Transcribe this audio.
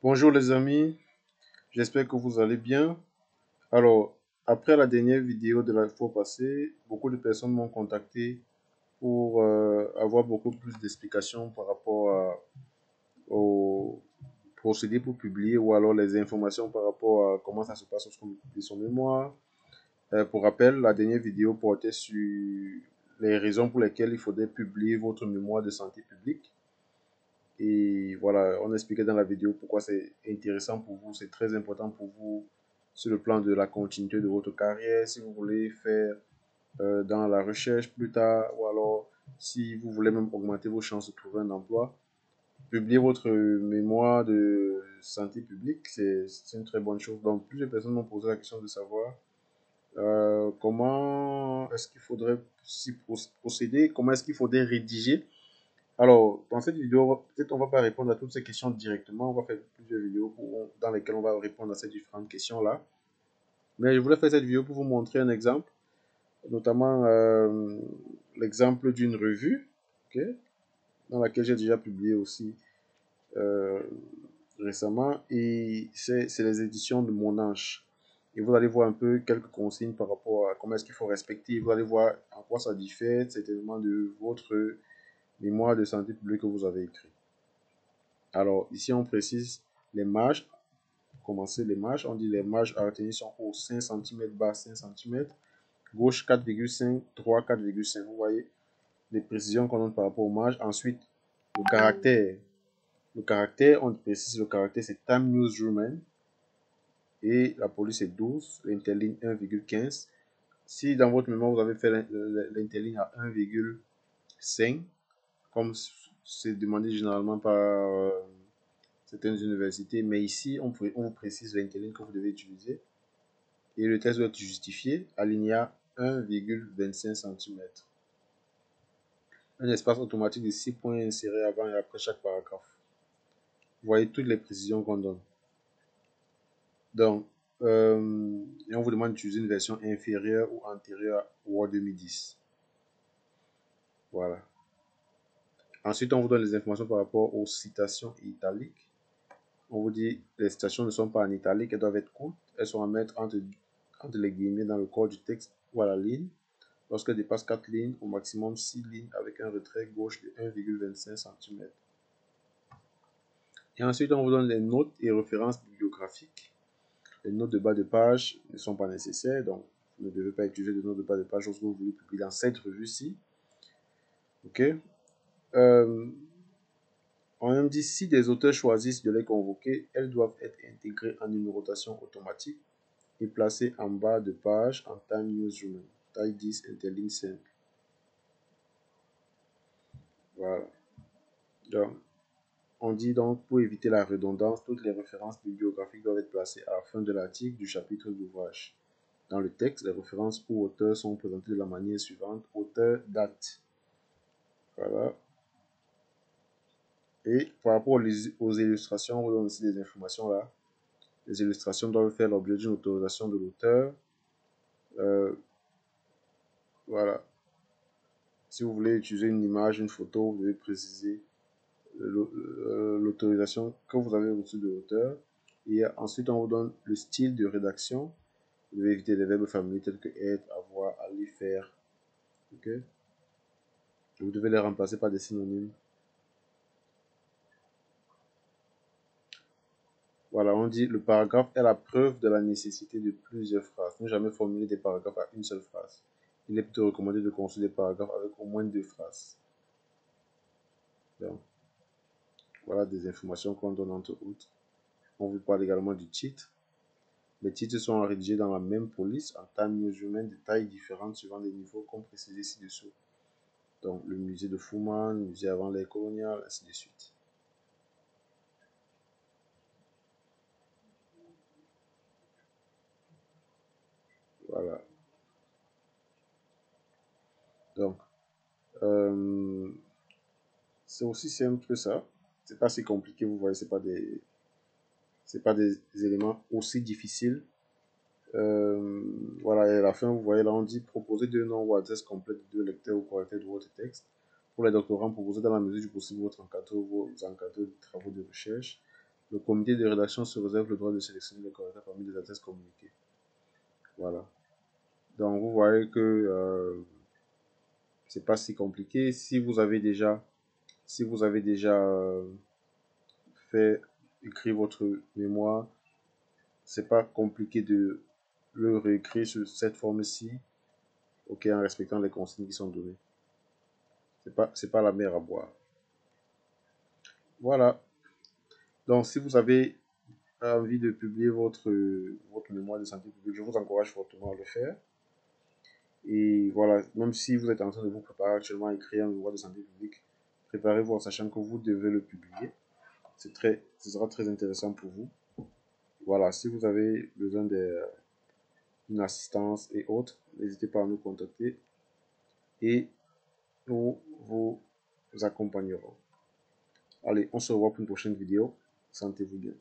Bonjour les amis, j'espère que vous allez bien. Alors, après la dernière vidéo de la fois passée, beaucoup de personnes m'ont contacté pour avoir beaucoup plus d'explications par rapport au procédé pour publier ou alors les informations par rapport à comment ça se passe lorsqu'on publie son mémoire. Pour rappel, la dernière vidéo portait sur les raisons pour lesquelles il faudrait publier votre mémoire de santé publique. Et voilà, on expliquait dans la vidéo pourquoi c'est intéressant pour vous, c'est très important pour vous sur le plan de la continuité de votre carrière, si vous voulez faire dans la recherche plus tard, ou alors si vous voulez même augmenter vos chances de trouver un emploi. Publier votre mémoire de santé publique, c'est une très bonne chose. Donc, plusieurs personnes m'ont posé la question de savoir comment est-ce qu'il faudrait s'y procéder, comment est-ce qu'il faudrait rédiger. Alors, dans cette vidéo, peut-être on va pas répondre à toutes ces questions directement. On va faire plusieurs vidéos dans lesquelles on va répondre à ces différentes questions-là. Mais je voulais faire cette vidéo pour vous montrer un exemple, notamment l'exemple d'une revue, ok, dans laquelle j'ai déjà publié aussi euh, récemment. Et c'est les éditions de Mon Ange. Et vous allez voir un peu quelques consignes par rapport à comment est-ce qu'il faut respecter. Vous allez voir en quoi ça diffère certainement de votre mémoire de santé publique que vous avez écrit. Alors, ici, on précise les marges. Pour commencer, les marges, on dit les marges à retenir sont haut 5 cm, bas 5 cm, gauche 4,5, droit 4,5. Vous voyez les précisions qu'on donne par rapport aux marges. Ensuite, le caractère. Le caractère, on précise le caractère, c'est Time Newsroom. Et la police est 12, l'interligne 1,15. Si dans votre mémoire, vous avez fait l'interligne à 1,5, comme c'est demandé généralement par certaines universités, mais ici, on vous précise l'interligne que vous devez utiliser. Et le texte doit être justifié, alinéa 1,25 cm. Un espace automatique de 6 points inséré avant et après chaque paragraphe. Vous voyez toutes les précisions qu'on donne. Donc, et on vous demande d'utiliser une version inférieure ou antérieure à Word 2010. Voilà. Ensuite, on vous donne les informations par rapport aux citations italiques. On vous dit que les citations ne sont pas en italique, elles doivent être courtes. Elles sont à mettre entre les guillemets dans le corps du texte ou à la ligne. Lorsqu'elle dépasse 4 lignes, au maximum 6 lignes avec un retrait gauche de 1,25 cm. Et ensuite, on vous donne les notes et références bibliographiques. Les notes de bas de page ne sont pas nécessaires, donc vous ne devez pas utiliser de notes de bas de page lorsque vous voulez publier dans cette revue-ci. Ok. On même dit si des auteurs choisissent de les convoquer, elles doivent être intégrées en numérotation automatique et placées en bas de page en Time Newsroom, taille 10, interligne 5. Voilà. Donc, on dit donc, pour éviter la redondance, toutes les références bibliographiques doivent être placées à la fin de l'article du chapitre d'ouvrage. Dans le texte, les références ou auteurs sont présentées de la manière suivante. Auteur, date. Voilà. Et par rapport aux illustrations, on vous donne aussi des informations là. Les illustrations doivent faire l'objet d'une autorisation de l'auteur. Voilà. Si vous voulez utiliser une image, une photo, vous devez préciser l'autorisation que vous avez reçue de l'auteur. Et ensuite, on vous donne le style de rédaction. Vous devez éviter les verbes familiers tels que être, avoir, aller, faire. Ok. Vous devez les remplacer par des synonymes. Voilà, on dit le paragraphe est la preuve de la nécessité de plusieurs phrases. Ne jamais formuler des paragraphes à une seule phrase. Il est plutôt recommandé de construire des paragraphes avec au moins 2 phrases. Donc, voilà des informations qu'on donne entre autres. On vous parle également du titre. Les titres sont rédigés dans la même police en time newsroom de tailles différentes suivant des niveaux comme précisé ci-dessous. Donc, le musée de Fouman, le musée avant l'ère coloniale, ainsi de suite. Voilà. Donc, c'est aussi simple que ça. C'est pas si compliqué, vous voyez, c'est pas des éléments aussi difficiles. Voilà, et à la fin, vous voyez là, on dit proposer deux noms ou adresses complètes de lecteurs ou correcteurs de votre texte. Pour les doctorants, proposez dans la mesure du possible vos encadreurs de travaux de recherche. Le comité de rédaction se réserve le droit de sélectionner les correcteurs parmi les adresses communiquées. Voilà. Donc, vous voyez que c'est pas si compliqué. Si vous avez déjà fait écrire votre mémoire, c'est pas compliqué de le réécrire sur cette forme-ci, ok, en respectant les consignes qui sont données. C'est pas la mer à boire. Voilà. Donc, si vous avez envie de publier votre mémoire de santé publique, je vous encourage fortement à le faire. Et voilà, même si vous êtes en train de vous préparer actuellement à écrire un mémoire de santé publique, préparez-vous en sachant que vous devez le publier. Ce sera très intéressant pour vous. Voilà, si vous avez besoin d'une assistance et autres, n'hésitez pas à nous contacter et nous vous accompagnerons. Allez, on se revoit pour une prochaine vidéo. Sentez-vous bien.